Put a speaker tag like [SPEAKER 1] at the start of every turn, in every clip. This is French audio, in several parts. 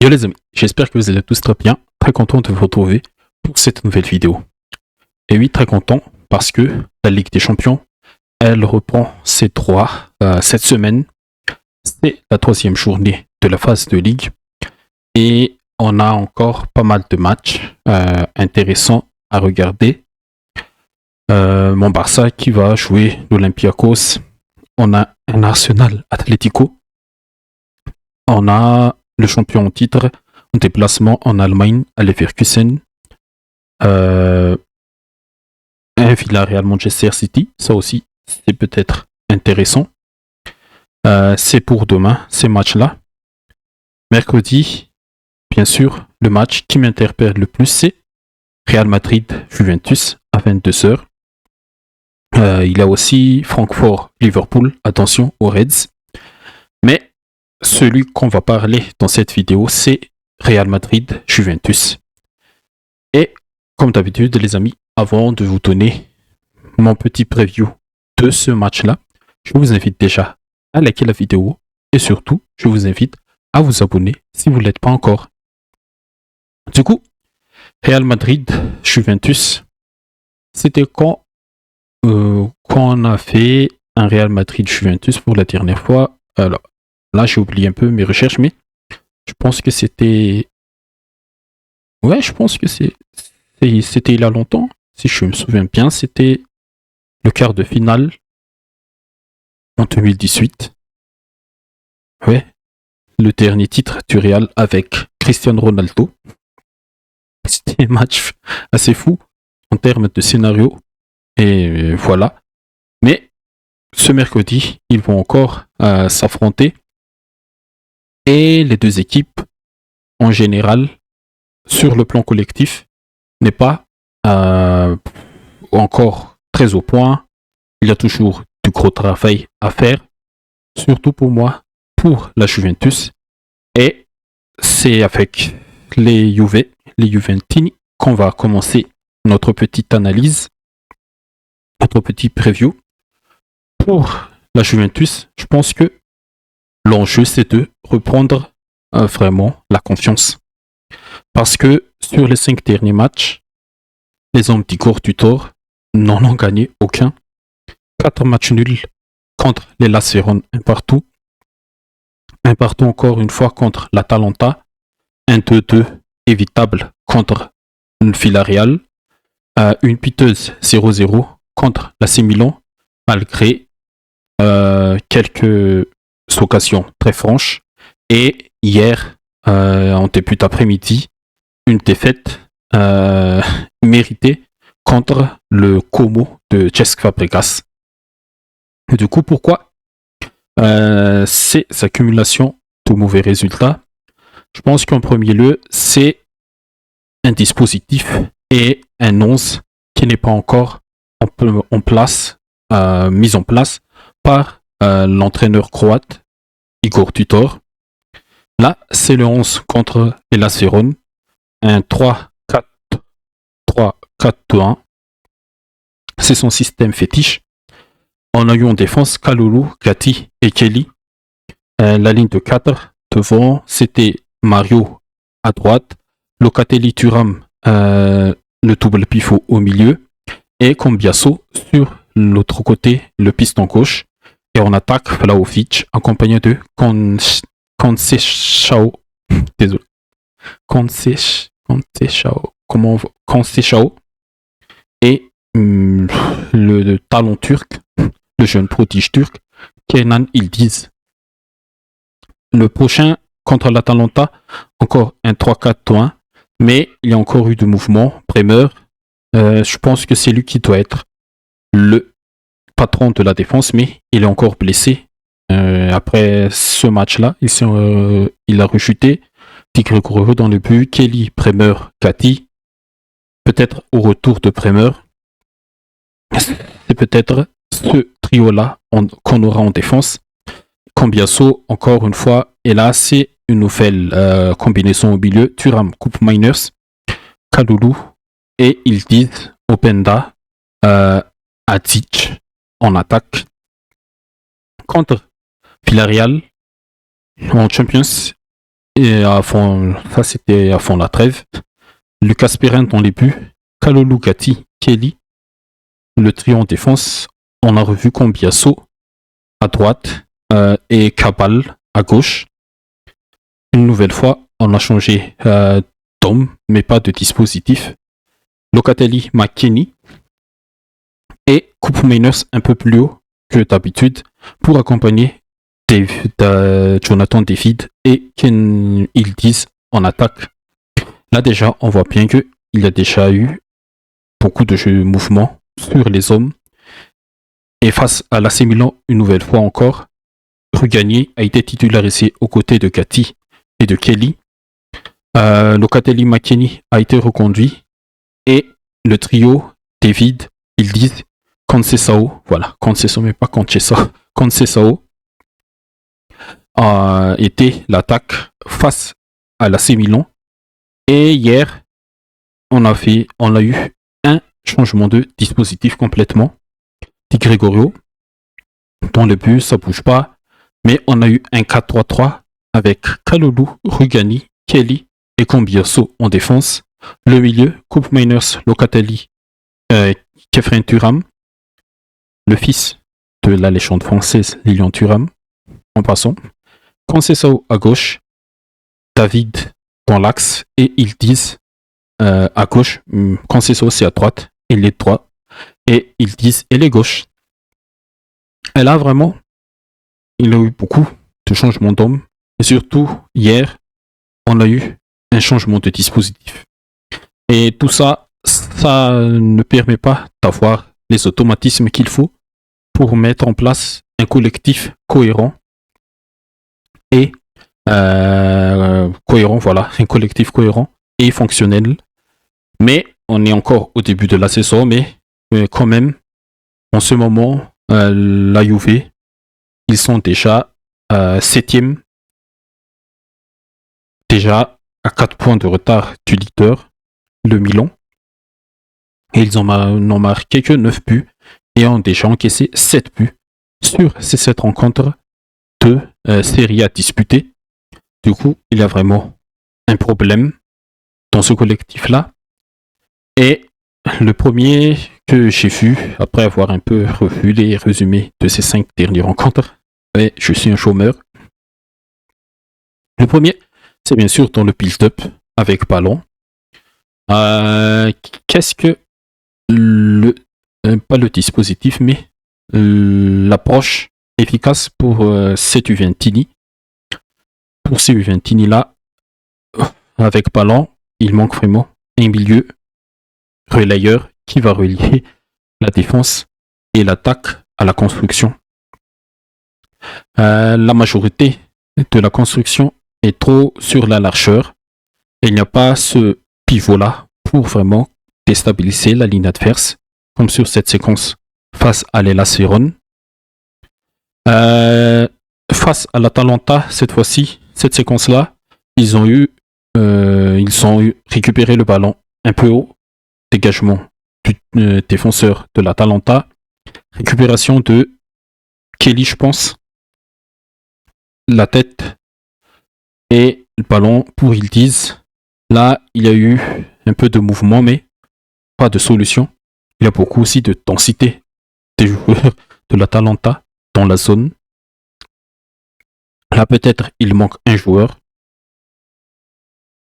[SPEAKER 1] Yo les amis, j'espère que vous allez tous très bien, très content de vous retrouver pour cette nouvelle vidéo. Et oui, très content parce que la Ligue des Champions, elle reprend ses droits cette semaine. C'est la troisième journée de la phase de Ligue et on a encore pas mal de matchs intéressants à regarder. Mon Barça qui va jouer l'Olympiakos, on a un Arsenal Atlético, on a le champion en titre en déplacement en Allemagne à Leverkusen, un Villarreal Manchester City, ça aussi c'est peut-être intéressant. C'est pour demain ces matchs-là. Mercredi, bien sûr, le match qui m'interpelle le plus c'est Real Madrid-Juventus à 22h. Il y a aussi Francfort-Liverpool, attention aux Reds. Mais celui qu'on va parler dans cette vidéo, c'est Real Madrid-Juventus. Et comme d'habitude, les amis, avant de vous donner mon petit preview de ce match-là, je vous invite déjà à liker la vidéo et surtout, je vous invite à vous abonner si vous ne l'êtes pas encore. Du coup, Real Madrid-Juventus, c'était quand on a fait un Real Madrid-Juventus pour la dernière fois. Alors, là, j'ai oublié un peu mes recherches, mais je pense que c'était... Ouais, je pense que c'était il y a longtemps. Si je me souviens bien, c'était le quart de finale en 2018. Ouais, le dernier titre du Real avec Cristiano Ronaldo. C'était un match assez fou en termes de scénario. Et voilà. Mais ce mercredi, ils vont encore s'affronter. Et les deux équipes, en général, sur le plan collectif, n'est pas encore très au point. Il y a toujours du gros travail à faire, surtout pour moi, pour la Juventus. Et c'est avec les Juventini, qu'on va commencer notre petite analyse, notre petit preview. Pour la Juventus, je pense que l'enjeu, c'est de reprendre vraiment la confiance. Parce que sur les 5 derniers matchs, les hommes d'Igor Tudor n'en ont gagné aucun. 4 matchs nuls contre les Las Véron, un partout. Un partout encore une fois contre l'Atalanta. Un 2-2 évitable contre le Villarreal. Une piteuse 0-0 contre l'AC Milan, malgré quelques occasions très franches. Et hier, en début d'après-midi, une défaite méritée contre le Como de Cesc Fabregas. Et du coup, pourquoi ces accumulations de mauvais résultats? Je pense qu'en premier lieu, c'est un dispositif et un 11 qui n'est pas encore en place, mis en place par l'entraîneur croate Igor Tudor. Là, c'est le 11 contre les Las Véron, un 3-4-3-4-2-1. C'est son système fétiche. On a eu en défense Kalulu, Gatti et Kelly. La ligne de 4 devant, c'était Mario à droite, Locatelli Thuram, le double pivot au milieu, et Cambiasso sur l'autre côté, le piston gauche. Et on attaque Vlahovic, accompagné de Conceição. Désolé. Conceição. Et le talent turc, le jeune prodige turc, Kenan Yildiz. Le prochain contre l'Atalanta, encore un 3-4-1, mais il y a encore eu de mouvements. Bremer, je pense que c'est lui qui doit être le patron de la défense, mais il est encore blessé. Après ce match-là, il a rechuté. Tigre Gros dans le but, Kelly, Bremer, Gatti. Peut-être au retour de Bremer. C'est peut-être ce trio-là qu'on aura en défense. Cambiasso, encore une fois, et là, c'est une nouvelle combinaison au milieu. Thuram, Coupe Miners, Kalulu, et ils disent Openda, Adic en attaque. Contre Villarreal, en Champions, Et à fond, ça c'était à fond la trêve. Lucas Perrin dans les buts, Kalulu Gatti, Kelly, le trio en défense. On a revu Cambiasso à droite et Cabal à gauche. Une nouvelle fois, on a changé d'homme, mais pas de dispositif. Locatelli, McKennie et Coupe Miners un peu plus haut que d'habitude pour accompagner Jonathan David et Ken Ildiz en attaque. Là déjà, on voit bien qu'il y a déjà eu beaucoup de mouvements sur les hommes. Et face à l'AC Milan, une nouvelle fois encore, Rugani a été titularisé aux côtés de Gatti et de Kelly. Locatelli McKennie a été reconduit et le trio David, Ildiz, Conceição, voilà, Conceição mais pas Conceição, Conceição a été l'attaque face à l'AC Milan. Et hier, on a eu un changement de dispositif complètement. Di Gregorio, dans le but, ça bouge pas, mais on a eu un 4-3-3 avec Kalulu, Rugani, Kelly et Cambiasso en défense. Le milieu, Coupe Miners, Locatelli, Kefren Thuram, le fils de la légende française Lilian Thuram, en passant. Conceição à gauche, David dans l'axe et Ildiz à gauche. Conceição c'est à droite, il est droit et Ildiz elle est gauche. Et là vraiment, il a eu beaucoup de changements d'hommes et surtout hier, on a eu un changement de dispositif. Et tout ça, ça ne permet pas d'avoir les automatismes qu'il faut pour mettre en place un collectif cohérent et cohérent, voilà, un collectif cohérent et fonctionnel. Mais on est encore au début de la saison, mais quand même, en ce moment, la Juve, ils sont déjà 7e, déjà à 4 points de retard du leader, le Milan. Et ils n'ont marqué que 9 buts et ont déjà encaissé 7 buts sur ces 7 rencontres de série à disputer. Du coup, il y a vraiment un problème dans ce collectif-là. Et le premier que j'ai vu, après avoir un peu revu les résumés de ces 5 dernières rencontres, et je suis un chômeur. Le premier, c'est bien sûr dans le build-up avec ballon. Qu'est-ce que pas le dispositif, mais l'approche efficace pour ces Juventini. Pour ces Juventini-là, avec ballon, il manque vraiment un milieu relayeur qui va relier la défense et l'attaque à la construction. La majorité de la construction est trop sur la largeur et il n'y a pas ce pivot-là pour vraiment déstabiliser la ligne adverse, comme sur cette séquence face à l'Hellas Vérone. Face à l'Atalanta, cette fois-ci, cette séquence-là, ils ont récupéré le ballon un peu haut, dégagement du défenseur de l'Atalanta, récupération de Kelly, je pense, la tête et le ballon pour Ildiz. Là, il y a eu un peu de mouvement, mais pas de solution. Il y a beaucoup aussi de densité des joueurs de l'Atalanta dans la zone. Là, peut-être, il manque un joueur.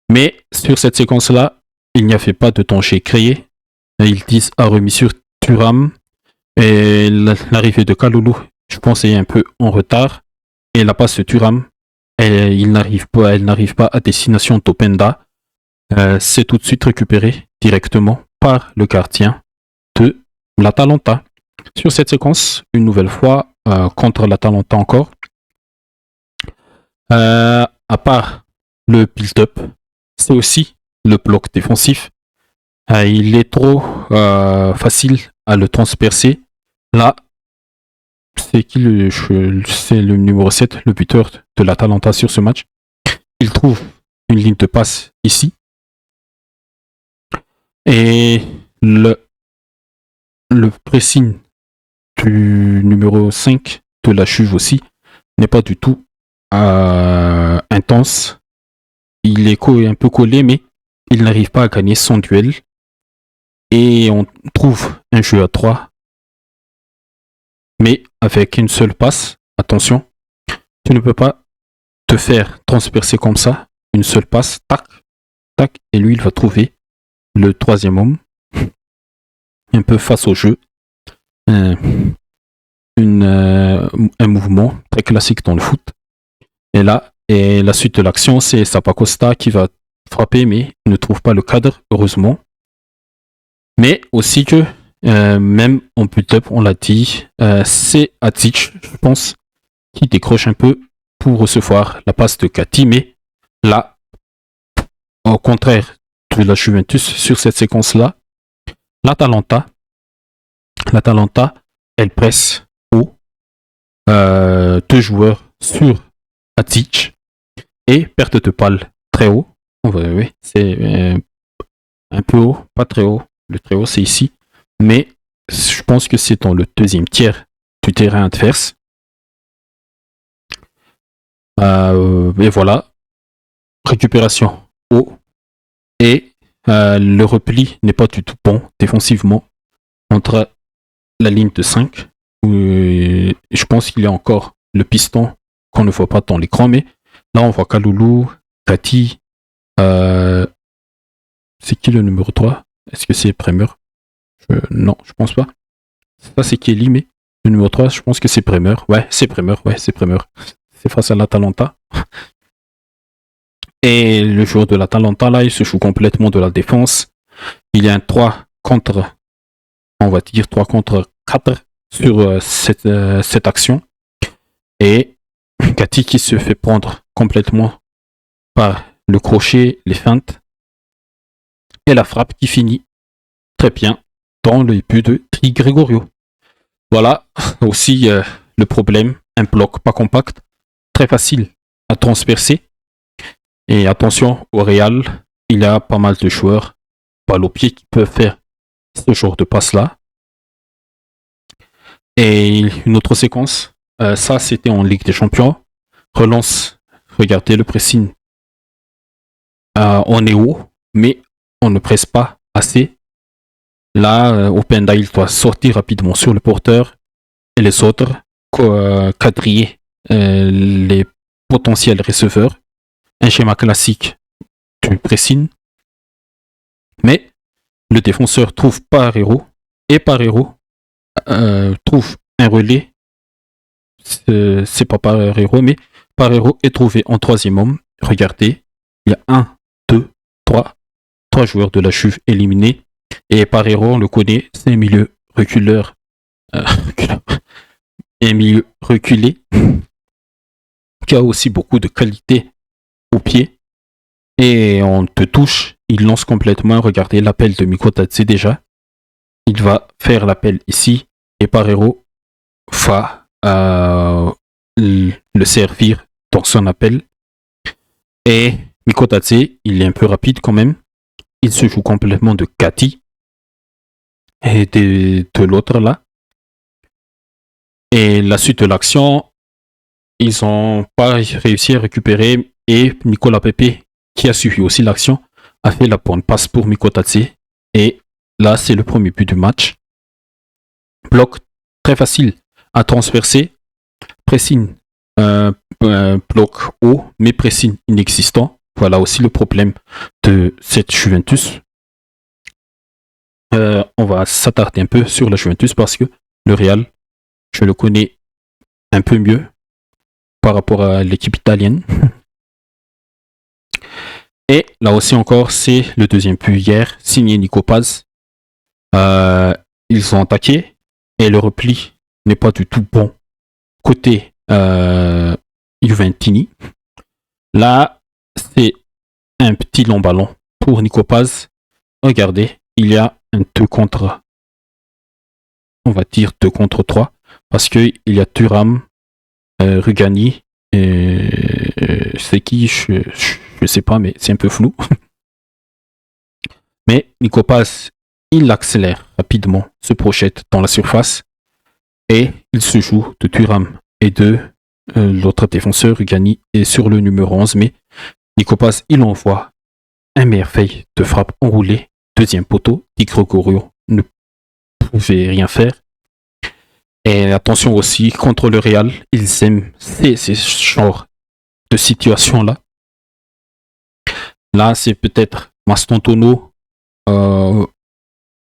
[SPEAKER 1] Mais sur cette séquence-là, il n'y avait pas de danger créé. Ildiz a remis sur Thuram. Et l'arrivée de Kalulu, je pense, est un peu en retard. Et la passe de Thuram, elle n'arrive pas à destination d'Openda. C'est tout de suite récupéré directement par le gardien de l'Atalanta. Sur cette séquence, une nouvelle fois, contre l'Atalanta encore. À part le build-up, c'est aussi le bloc défensif. Il est trop facile à le transpercer. Là, c'est le numéro 7, le buteur de l'Atalanta sur ce match. Il trouve une ligne de passe ici. Et le pressing du numéro 5 de la Juve aussi n'est pas du tout intense. il est un peu collé, mais il n'arrive pas à gagner son duel. Et on trouve un jeu à 3, mais avec une seule passe. Attention, tu ne peux pas te faire transpercer comme ça. Une seule passe, tac, tac, et lui, il va trouver le troisième homme, un peu face au jeu. Un mouvement très classique dans le foot. Et la suite de l'action, c'est Zappacosta qui va frapper, mais il ne trouve pas le cadre, heureusement. Mais aussi que, même en put-up, on l'a dit, c'est Hadzic, je pense, qui décroche un peu pour recevoir la passe de Kati. Mais là, au contraire de la Juventus, sur cette séquence-là, l'Atalanta, elle presse haut, 2 joueurs sur Hadzic et perte de balle très haut. Oui, c'est un peu haut, pas très haut. Le très haut, c'est ici. Mais je pense que c'est dans le deuxième tiers du terrain adverse. Et voilà. Récupération haut. Et le repli n'est pas du tout bon défensivement entre la ligne de 5. Je pense qu'il y a encore le piston qu'on ne voit pas dans l'écran. Mais là, on voit Kalulu, Kati. C'est qui le numéro 3? Est-ce que c'est Bremer? Non, je pense pas. Ça, c'est Kelly, mais le numéro 3, je pense que c'est Bremer. Ouais, c'est Bremer. C'est face à l'Atalanta. Et le joueur de l'Atalanta, là, il se joue complètement de la défense. Il y a un 3 contre 4 sur cette action. Et Gatti qui se fait prendre complètement par le crochet, les feintes. Et la frappe qui finit très bien dans le but de Tri Gregorio. Voilà aussi le problème, un bloc pas compact, très facile à transpercer. Et attention, au Real, il y a pas mal de joueurs balle au pied qui peuvent faire ce genre de passe-là. Et une autre séquence, ça c'était en Ligue des Champions. Relance, regardez le pressing. On est haut, mais on ne presse pas assez. Là, Openda, il doit sortir rapidement sur le porteur et les autres quadriller les potentiels receveurs. Un schéma classique du pressing. Mais le défenseur trouve Parero et Parero trouve un relais. C'est pas Parero, mais Parero est trouvé en troisième homme. Regardez, il y a 1, 2, 3 joueurs de la Juve éliminés. Et Parero, on le connaît, c'est un milieu reculeur. Un milieu reculé qui a aussi beaucoup de qualité au pied. Et on te touche, il lance complètement. Regardez l'appel de Mikotadze déjà. Il va faire l'appel ici. Et Parero va le servir dans son appel. Et Mikotadze, il est un peu rapide quand même. Il se joue complètement de Kati et de l'autre là. Et la suite de l'action, ils n'ont pas réussi à récupérer. Et Nicolas Pepe, qui a suivi aussi l'action, a fait la bonne passe pour Mikotadze. Et là, c'est le premier but du match. Bloc très facile à transverser. Pressing, bloc haut, mais pressing inexistant. Voilà aussi le problème de cette Juventus. On va s'attarder un peu sur la Juventus parce que le Real, je le connais un peu mieux par rapport à l'équipe italienne. Et là aussi encore, c'est le deuxième but hier, signé Nico Paz. Ils ont attaqué et le repli n'est pas du tout bon côté Juventini. Là, c'est un petit long ballon pour Nico Paz. Regardez, il y a un 2 contre, on va dire 2 contre 3, parce qu'il y a Thuram, Rugani, c'est qui, je sais pas, mais c'est un peu flou. Mais Nico Paz, il accélère rapidement, se projette dans la surface, et il se joue de Thuram et de l'autre défenseur, Rugani, est sur le numéro 11, mais Nico Paz, il envoie un merveille de frappe enroulée. Deuxième poteau, Di Gregorio ne pouvait rien faire. Et attention aussi, contre le Real, ils aiment ces genres de situations-là. Là, c'est peut-être Mastontono,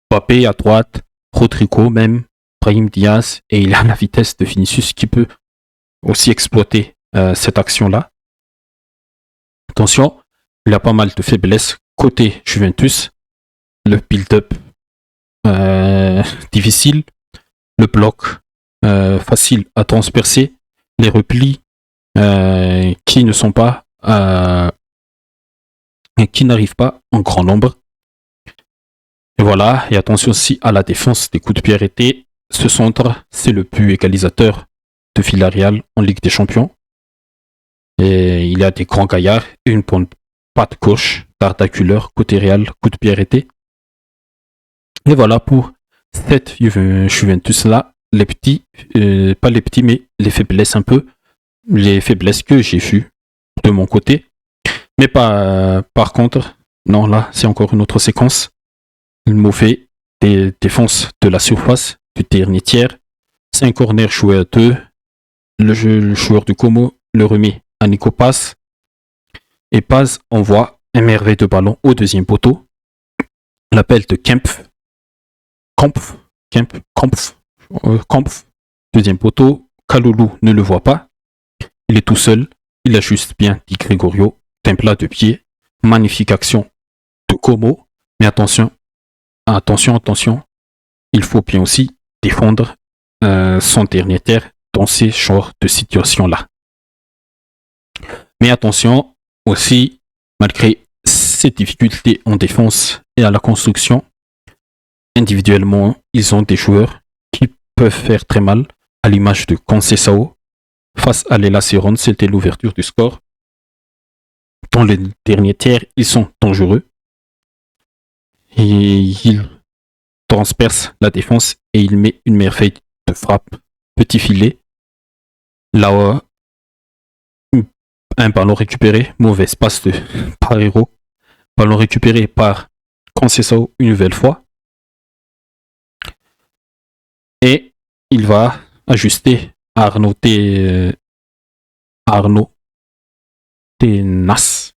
[SPEAKER 1] Papé à droite, Rodrigo même, Brahim Diaz, et il a la vitesse de Vinicius qui peut aussi exploiter cette action-là. Attention, il a pas mal de faiblesses côté Juventus. Le build-up difficile, le bloc facile à transpercer, les replis qui ne sont pas qui n'arrivent pas en grand nombre. Et voilà, et attention aussi à la défense des coups de pied arrêtés. Ce centre, c'est le but égalisateur de Villarreal en Ligue des Champions. Et il y a des grands gaillards et une patte gauche d'Arda côté Real, coup de pied arrêté. Et voilà pour cette Juventus-là, les petits, pas les petits, mais les faiblesses un peu, les faiblesses que j'ai vues de mon côté. Mais pas, par contre, non, là, c'est encore une autre séquence. Une mauvaise défense de la surface du dernier tiers. C'est un corner joué à 2. Le joueur du Como le remet à Nico Paz. Et Paz envoie un merveille de ballon au deuxième poteau. L'appel de Kempf. Deuxième poteau. Kalulu ne le voit pas. Il est tout seul. Il ajuste bien Di Gregorio d'un plat de pied. Magnifique action de Como. Mais attention. Il faut bien aussi défendre son dernier terre dans ces genres de situations-là. Mais attention aussi, malgré ces difficultés en défense et à la construction, individuellement, ils ont des joueurs qui peuvent faire très mal, à l'image de Conceição. Face à l'Hellas Vérone, c'était l'ouverture du score. Dans les derniers tiers, ils sont dangereux. Et ils transpercent la défense et il met une merveille de frappe. Petit filet. Là, un ballon récupéré. Mauvaise passe de Parero. Ballon récupéré par Conceição une nouvelle fois. Et il va ajuster Arnaud Tenas,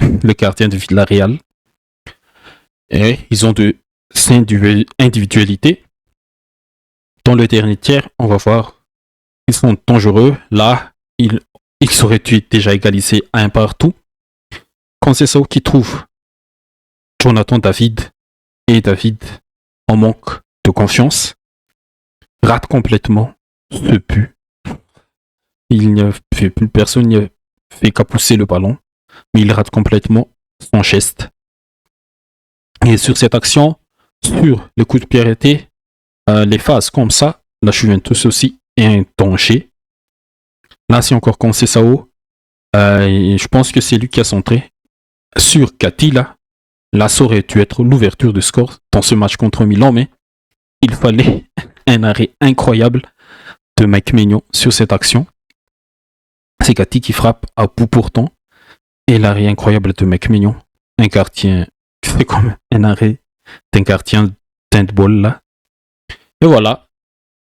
[SPEAKER 1] le gardien de Villarreal. Et ils ont de individualités. Dans le dernier tiers, on va voir qu'ils sont dangereux. Là, ils auraient dû déjà égaliser à un partout. Conceição qui trouve Jonathan David, et David en manque de confiance, rate complètement ce but. Il n'y a plus personne n'y a fait qu'à pousser le ballon, mais il rate complètement son geste. Et sur cette action, sur les coups de pied arrêtés, les phases comme ça, la Juventus aussi est un danger. Là, c'est encore Conceição. Je pense que c'est lui qui a centré sur Gatti. Là, ça aurait dû être l'ouverture du score dans ce match contre Milan, mais il fallait un arrêt incroyable de Mike Maignan sur cette action. C'est Gatti qui frappe à bout portant. Et l'arrêt incroyable de Mike Maignan, un gardien, c'est comme un arrêt d'un gardien d'handball là. Et voilà,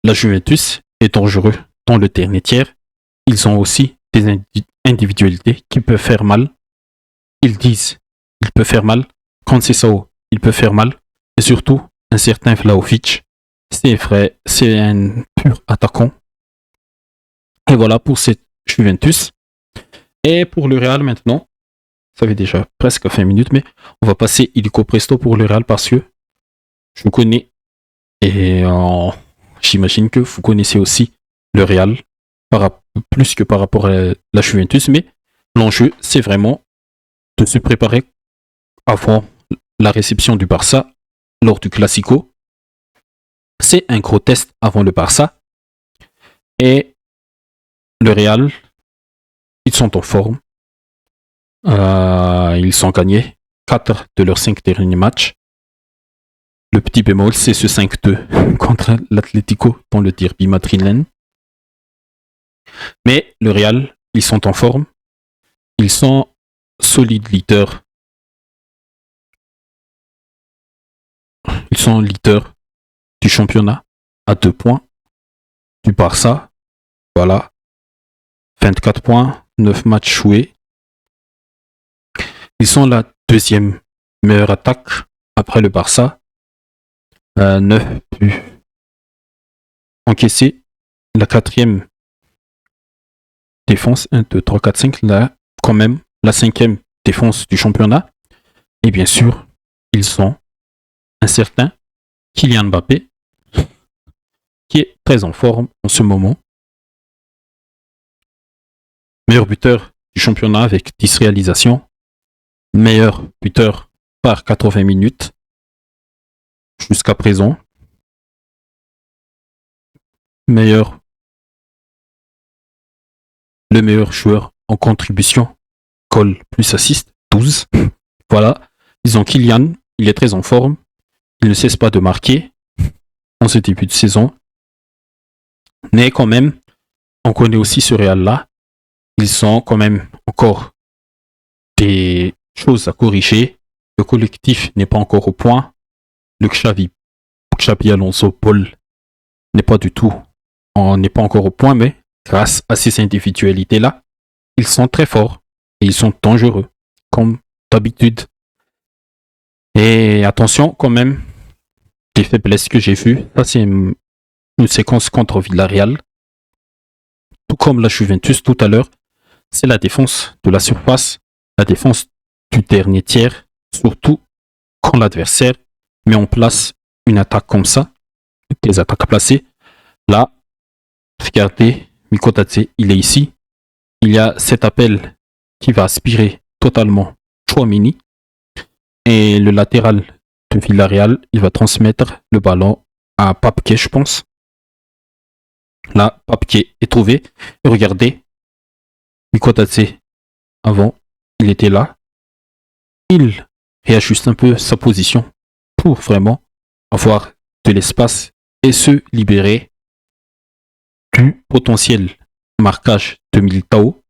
[SPEAKER 1] la Juventus est dangereux dans le dernier tiers. Ils ont aussi des individualités qui peuvent faire mal. Ils disent, il peut faire mal. Conceição, il peut faire mal. Et surtout, un certain Vlahovic, c'est vrai, c'est un pur attaquant. Et voilà pour cette Juventus. Et pour le Real maintenant, ça fait déjà presque 20 minutes, mais on va passer illico presto pour le Real parce que je connais et j'imagine que vous connaissez aussi le Real plus que par rapport à la Juventus, mais l'enjeu c'est vraiment de se préparer avant la réception du Barça lors du Classico. C'est un gros test avant le Barça et le Real, ils sont en forme. Ils ont gagné 4 de leurs 5 derniers matchs. Le petit bémol, c'est ce 5-2 contre l'Atlético dans le derby madrilène. Mais le Real, ils sont en forme. Ils sont solide leader. Ils sont leaders du championnat à 2 points du Barça. Voilà. 24 points, 9 matchs joués. Ils sont la deuxième meilleure attaque après le Barça. 9 buts encaissés. La quatrième défense, 1, 2, 3, 4, 5, là, quand même, la cinquième défense du championnat. Et bien sûr, ils sont un certain Kylian Mbappé, qui est très en forme en ce moment. Meilleur buteur du championnat avec 10 réalisations. Meilleur buteur par 80 minutes jusqu'à présent. Le meilleur joueur en contribution, goal plus assist, 12. Voilà, ils ont Kylian, il est très en forme, il ne cesse pas de marquer en ce début de saison. Mais quand même, on connaît aussi ce Real-là. Ils ont quand même encore des choses à corriger. Le collectif n'est pas encore au point. Le Xabi Alonso Paul n'est pas du tout, on n'est pas encore au point, mais grâce à ces individualités-là, ils sont très forts et ils sont dangereux, comme d'habitude. Et attention quand même, les faiblesses que j'ai vues, ça c'est une séquence contre Villarreal, tout comme la Juventus tout à l'heure, c'est la défense de la surface, la défense du dernier tiers, surtout quand l'adversaire met en place une attaque comme ça, des attaques placées. Là, regardez, Mikotadze, il est ici. Il y a cet appel qui va aspirer totalement Chouamini. Et le latéral de Villarreal, il va transmettre le ballon à Papke, je pense. Là, Papke est trouvé. Et regardez, Mikotadze, avant, il était là. Il réajuste un peu sa position pour vraiment avoir de l'espace et se libérer du potentiel marquage de Militao.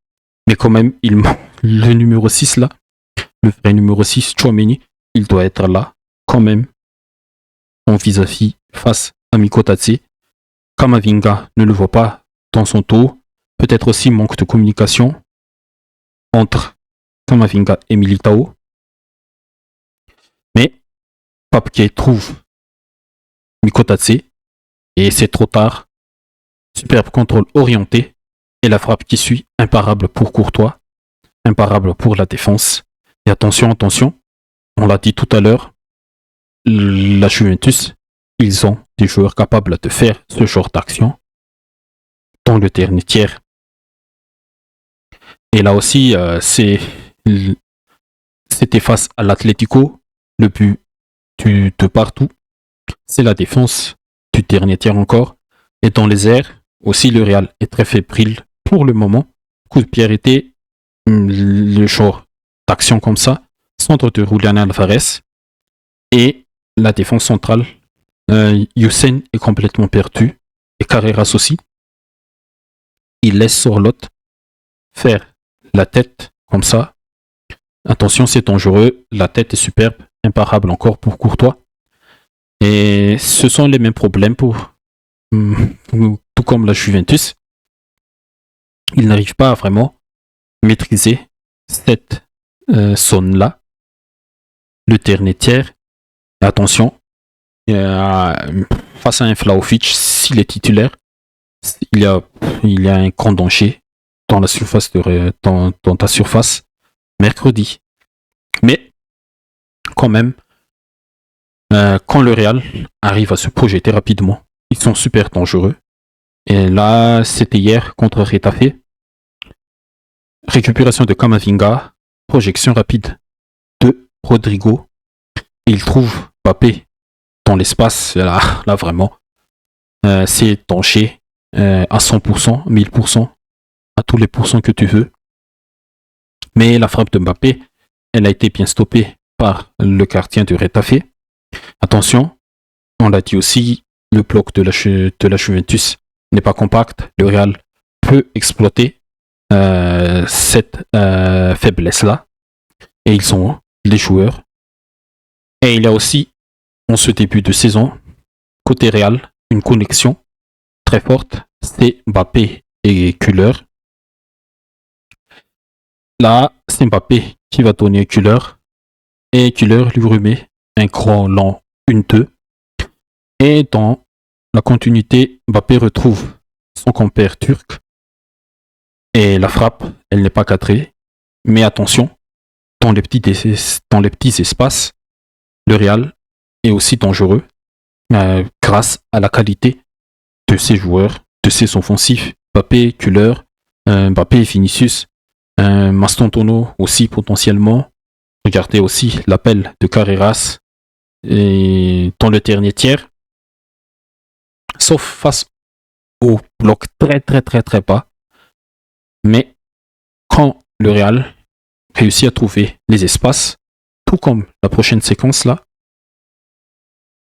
[SPEAKER 1] Mais quand même, le numéro 6 là, le vrai numéro 6, Chouameni, il doit être là quand même en vis-à-vis face à Mikotadze. Kamavinga ne le voit pas dans son tour. Peut-être aussi manque de communication entre Kamavinga et Militao. Mais Papke trouve Mikotadze et c'est trop tard. Superbe contrôle orienté et la frappe qui suit, imparable pour Courtois, imparable pour la défense. Et attention, on l'a dit tout à l'heure, la Juventus, ils ont des joueurs capables de faire ce genre d'action dans le dernier tiers. Et là aussi, c'était face à l'Atlético, le but de partout, c'est la défense du dernier tiers encore. Et dans les airs, aussi le Real est très fébrile pour le moment. Coup de pied arrêté, le genre d'action comme ça, centre de Julián Alvarez et la défense centrale. Hussein est complètement perdu et Carreras aussi. Il laisse Sorloth faire la tête comme ça. Attention, c'est dangereux. La tête est superbe, imparable encore pour Courtois. Et ce sont les mêmes problèmes pour tout comme la Juventus. Il n'arrive pas à vraiment maîtriser cette zone-là. Le dernier tiers. Et attention, face à un Vlahovic, s'il est titulaire, il y a un grand danger dans la surface dans ta surface mercredi. Mais quand même, quand le Real arrive à se projeter rapidement, ils sont super dangereux. Et là, c'était hier contre Retafe. Récupération de Kamavinga, projection rapide de Rodrigo. Et il trouve Mbappé dans l'espace. Là vraiment, c'est danger à 100%, 1000%, à tous les pourcents que tu veux. Mais la frappe de Mbappé, elle a été bien stoppée par le gardien de Retafe. Attention, on l'a dit aussi, le bloc de la Juventus n'est pas compact. Le Real peut exploiter cette faiblesse-là. et ils sont les joueurs. Et il y a aussi, en ce début de saison, côté Real, une connexion très forte, c'est Mbappé et Kühler. Là, c'est Mbappé qui va donner Kühler, et Kühler lui remet un grand lent 1-2. Et dans la continuité, Mbappé retrouve son compère turc, et la frappe, elle n'est pas cadrée. Mais attention, dans les petits espaces, le Real est aussi dangereux grâce à la qualité de ses joueurs, de ses offensifs. Mbappé, Kühler, Mbappé et Vinicius, Mastantuono aussi potentiellement. Regardez aussi l'appel de Carreras et dans le dernier tiers, sauf face au bloc très bas. Mais quand le Real réussit à trouver les espaces, tout comme la prochaine séquence là,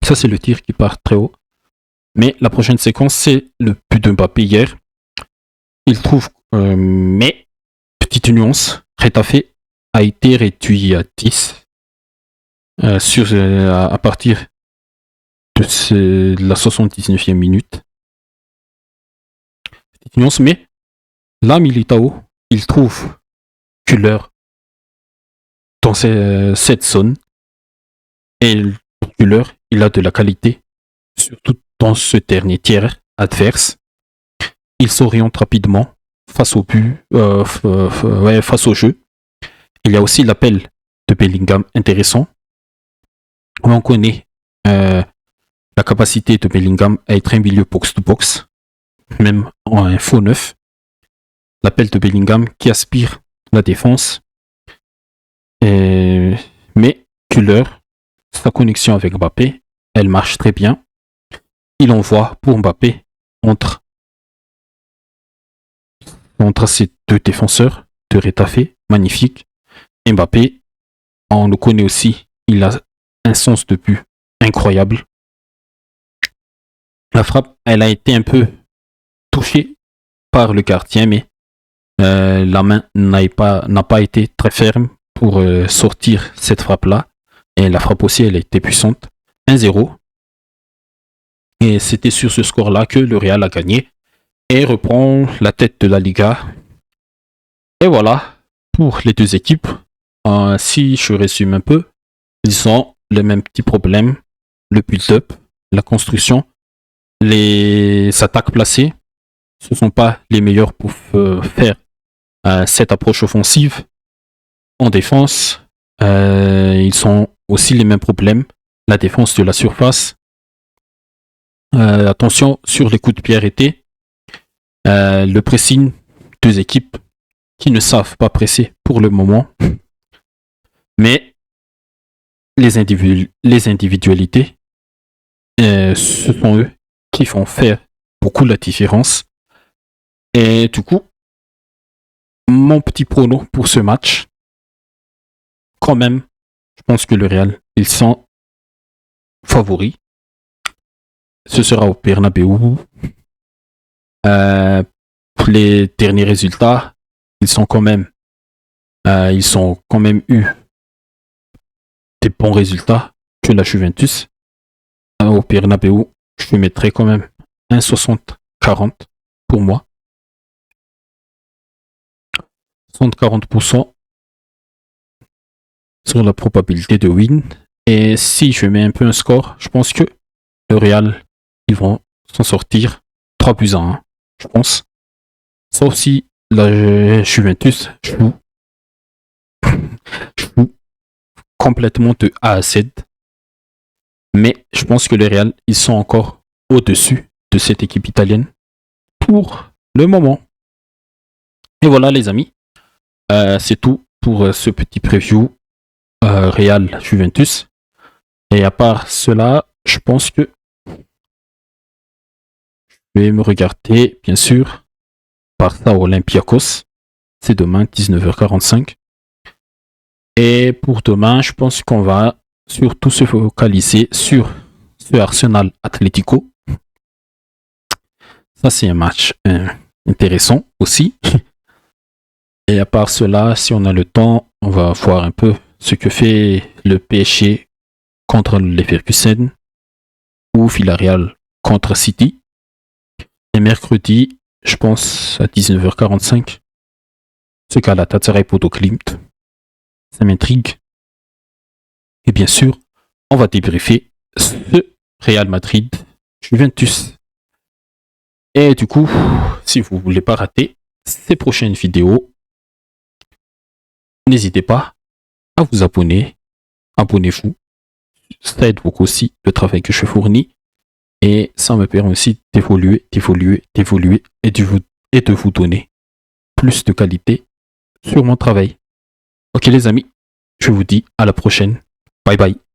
[SPEAKER 1] ça c'est le tir qui part très haut, mais la prochaine séquence c'est le but de Mbappé hier. Il trouve, mais petite nuance, Retafe a été réduit à 10 à partir de la 79e minute. Petite nuance, mais là Militao, il trouve Kühler dans cette zone, et Kühler, il a de la qualité, surtout dans ce dernier tiers adverse. Il s'oriente rapidement face au but, face au jeu. Il y a aussi l'appel de Bellingham intéressant. On connaît la capacité de Bellingham à être un milieu box-to-box, même en un faux neuf. L'appel de Bellingham qui aspire la défense. Mais Kühler, sa connexion avec Mbappé, elle marche très bien. Il envoie pour Mbappé entre ces deux défenseurs de Retafe, magnifique. Mbappé, on le connaît aussi, il a un sens de but incroyable. La frappe, elle a été un peu touchée par le gardien, mais la main n'a pas été très ferme pour sortir cette frappe-là. Et la frappe aussi, elle a été puissante. 1-0. Et c'était sur ce score-là que le Real a gagné et reprend la tête de la Liga. Et voilà, pour les deux équipes, si je résume un peu, ils ont les mêmes petits problèmes. Le build-up, la construction, les attaques placées, ce ne sont pas les meilleurs pour faire cette approche offensive. En défense, ils ont aussi les mêmes problèmes. La défense de la surface. Attention sur les coups de pied arrêtés. Le pressing, deux équipes qui ne savent pas presser pour le moment. Mais les individualités, ce sont eux qui font faire beaucoup la différence. Et du coup, mon petit prono pour ce match, quand même, je pense que le Real, ils sont favoris. Ce sera au Bernabéu. Pour les derniers résultats, ils ont quand même eu des bons résultats que la Juventus. Au Bernabéu, je mettrai quand même un 60-40 pour moi. 60-40% sur la probabilité de win. Et si je mets un peu un score, je pense que le Real, ils vont s'en sortir 3-1, je pense. Sauf si la Juventus joue complètement de A à Z. Mais je pense que les Real, ils sont encore au-dessus de cette équipe italienne pour le moment. Et voilà les amis, c'est tout pour ce petit preview Real Juventus. Et à part cela, je pense que je vais me regarder, bien sûr, Barça Olympiakos. C'est demain, 19h45. Et pour demain, je pense qu'on va surtout se focaliser sur ce Arsenal Atlético. Ça, c'est un match intéressant aussi. Et à part cela, si on a le temps, on va voir un peu ce que fait le PSG contre les Leverkusen ou Villarreal contre City. Et mercredi, je pense à 19h45, ce qu'a la Galatasaray Bodo Glimt. Ça m'intrigue. Et bien sûr, on va débriefer ce Real Madrid Juventus. Et du coup, si vous ne voulez pas rater ces prochaines vidéos, n'hésitez pas à vous abonner. Abonnez-vous. Ça aide beaucoup aussi le travail que je fournis. Et ça me permet aussi d'évoluer et de vous donner plus de qualité sur mon travail. Ok les amis, je vous dis à la prochaine. Bye bye.